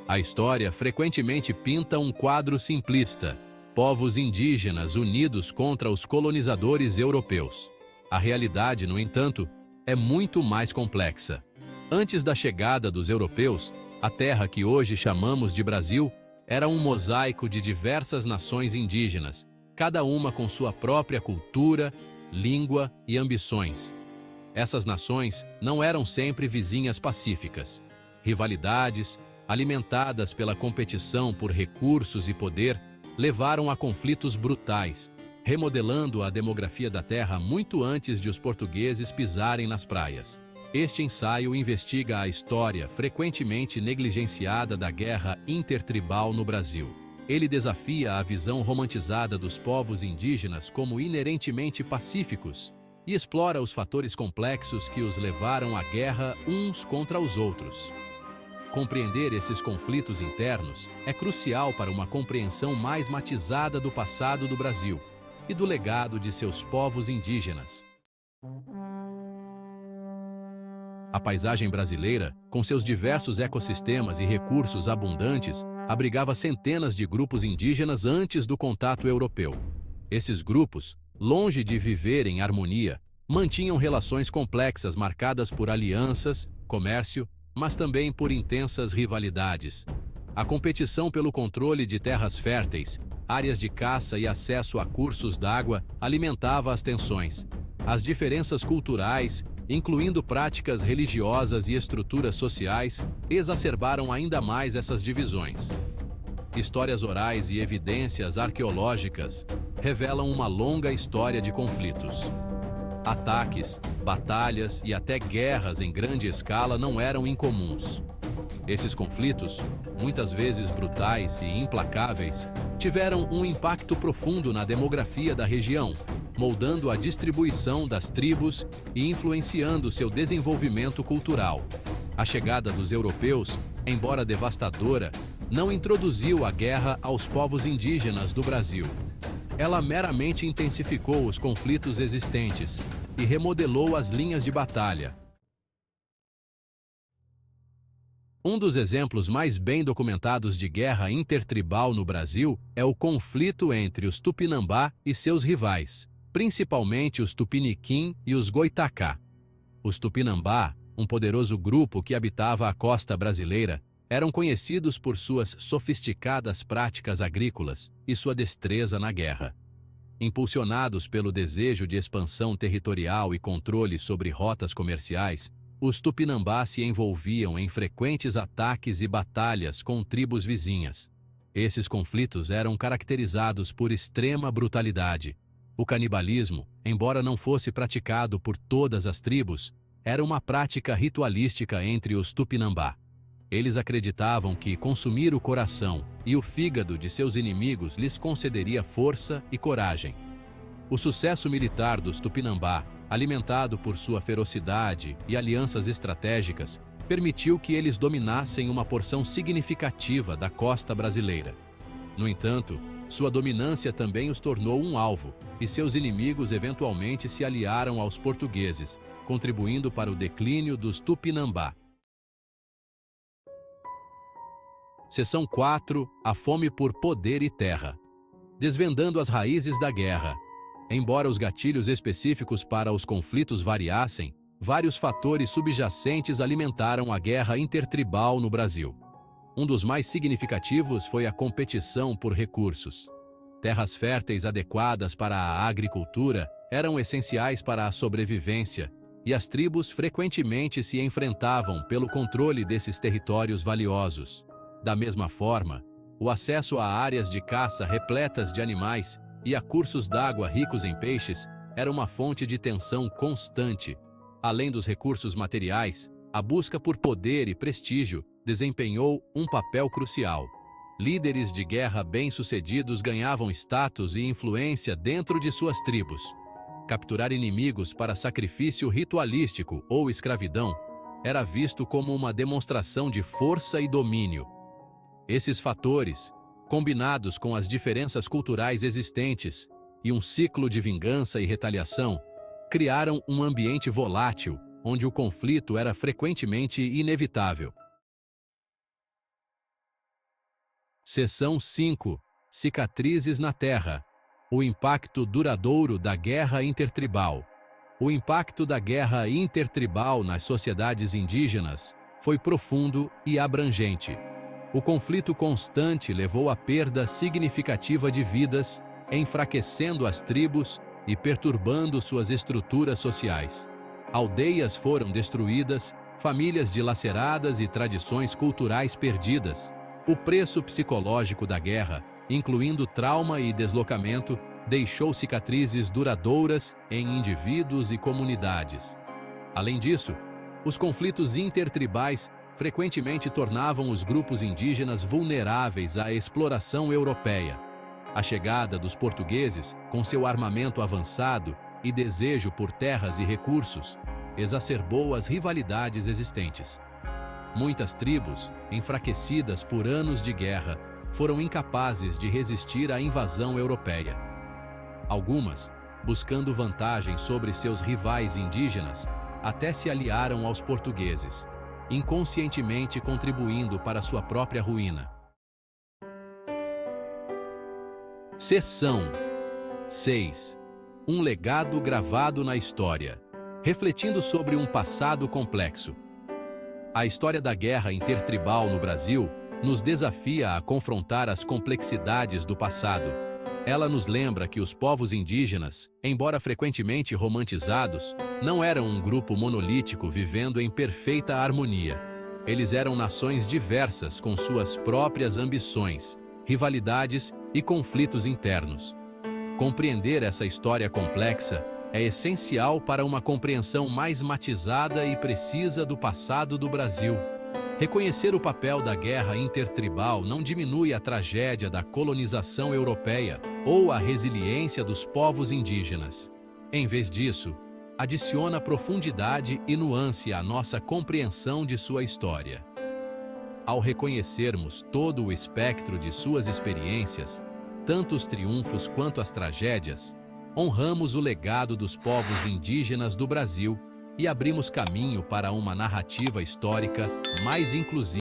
A história frequentemente pinta um quadro simplista: povos indígenas unidos contra os colonizadores europeus. A realidade, no entanto, é muito mais complexa. Antes da chegada dos europeus, a terra que hoje chamamos de Brasil era um mosaico de diversas nações indígenas, cada uma com sua própria cultura, língua e ambições. Essas nações não eram sempre vizinhas pacíficas. Rivalidades, alimentadas pela competição por recursos e poder, levaram a conflitos brutais, remodelando a demografia da terra muito antes de os portugueses pisarem nas praias. Este ensaio investiga a história frequentemente negligenciada da guerra intertribal no Brasil. Ele desafia a visão romantizada dos povos indígenas como inerentemente pacíficos e explora os fatores complexos que os levaram à guerra uns contra os outros. Compreender esses conflitos internos é crucial para uma compreensão mais matizada do passado do Brasil e do legado de seus povos indígenas. A paisagem brasileira, com seus diversos ecossistemas e recursos abundantes, abrigava centenas de grupos indígenas antes do contato europeu. Esses grupos, longe de viver em harmonia, mantinham relações complexas marcadas por alianças, comércio, mas também por intensas rivalidades. A competição pelo controle de terras férteis, áreas de caça e acesso a cursos d'água alimentava as tensões. As diferenças culturais, incluindo práticas religiosas e estruturas sociais, exacerbaram ainda mais essas divisões. Histórias orais e evidências arqueológicas revelam uma longa história de conflitos. Ataques, batalhas e até guerras em grande escala não eram incomuns. Esses conflitos, muitas vezes brutais e implacáveis, tiveram um impacto profundo na demografia da região, moldando a distribuição das tribos e influenciando seu desenvolvimento cultural. A chegada dos europeus, embora devastadora, não introduziu a guerra aos povos indígenas do Brasil. Ela meramente intensificou os conflitos existentes e remodelou as linhas de batalha. Um dos exemplos mais bem documentados de guerra intertribal no Brasil é o conflito entre os Tupinambá e seus rivais, principalmente os Tupiniquim e os Goitacá. Os Tupinambá, um poderoso grupo que habitava a costa brasileira, eram conhecidos por suas sofisticadas práticas agrícolas e sua destreza na guerra. Impulsionados pelo desejo de expansão territorial e controle sobre rotas comerciais, os Tupinambá se envolviam em frequentes ataques e batalhas com tribos vizinhas. Esses conflitos eram caracterizados por extrema brutalidade. O canibalismo, embora não fosse praticado por todas as tribos, era uma prática ritualística entre os Tupinambá. Eles acreditavam que consumir o coração e o fígado de seus inimigos lhes concederia força e coragem. O sucesso militar dos Tupinambá, alimentado por sua ferocidade e alianças estratégicas, permitiu que eles dominassem uma porção significativa da costa brasileira. No entanto, sua dominância também os tornou um alvo, e seus inimigos eventualmente se aliaram aos portugueses, contribuindo para o declínio dos Tupinambá. Seção 4. A fome por poder e terra. Desvendando as raízes da guerra. Embora os gatilhos específicos para os conflitos variassem, vários fatores subjacentes alimentaram a guerra intertribal no Brasil. Um dos mais significativos foi a competição por recursos. Terras férteis adequadas para a agricultura eram essenciais para a sobrevivência, e as tribos frequentemente se enfrentavam pelo controle desses territórios valiosos. Da mesma forma, o acesso a áreas de caça repletas de animais e a cursos d'água ricos em peixes era uma fonte de tensão constante. Além dos recursos materiais, a busca por poder e prestígio desempenhou um papel crucial. Líderes de guerra bem-sucedidos ganhavam status e influência dentro de suas tribos. Capturar inimigos para sacrifício ritualístico ou escravidão era visto como uma demonstração de força e domínio. Esses fatores, combinados com as diferenças culturais existentes e um ciclo de vingança e retaliação, criaram um ambiente volátil, onde o conflito era frequentemente inevitável. Seção 5. Cicatrizes na Terra. O impacto duradouro da guerra intertribal. O impacto da guerra intertribal nas sociedades indígenas foi profundo e abrangente. O conflito constante levou à perda significativa de vidas, enfraquecendo as tribos e perturbando suas estruturas sociais. Aldeias foram destruídas, famílias dilaceradas e tradições culturais perdidas. O preço psicológico da guerra, incluindo trauma e deslocamento, deixou cicatrizes duradouras em indivíduos e comunidades. Além disso, os conflitos intertribais frequentemente tornavam os grupos indígenas vulneráveis à exploração europeia. A chegada dos portugueses, com seu armamento avançado e desejo por terras e recursos, exacerbou as rivalidades existentes. Muitas tribos, enfraquecidas por anos de guerra, foram incapazes de resistir à invasão europeia. Algumas, buscando vantagem sobre seus rivais indígenas, até se aliaram aos portugueses, inconscientemente contribuindo para sua própria ruína. Seção 6. Um legado gravado na história, refletindo sobre um passado complexo. A história da guerra intertribal no Brasil nos desafia a confrontar as complexidades do passado. Ela nos lembra que os povos indígenas, embora frequentemente romantizados, não eram um grupo monolítico vivendo em perfeita harmonia. Eles eram nações diversas com suas próprias ambições, rivalidades e conflitos internos. Compreender essa história complexa é essencial para uma compreensão mais matizada e precisa do passado do Brasil. Reconhecer o papel da guerra intertribal não diminui a tragédia da colonização europeia ou a resiliência dos povos indígenas. Em vez disso, adiciona profundidade e nuance à nossa compreensão de sua história. Ao reconhecermos todo o espectro de suas experiências, tanto os triunfos quanto as tragédias, honramos o legado dos povos indígenas do Brasil e abrimos caminho para uma narrativa histórica mais inclusiva.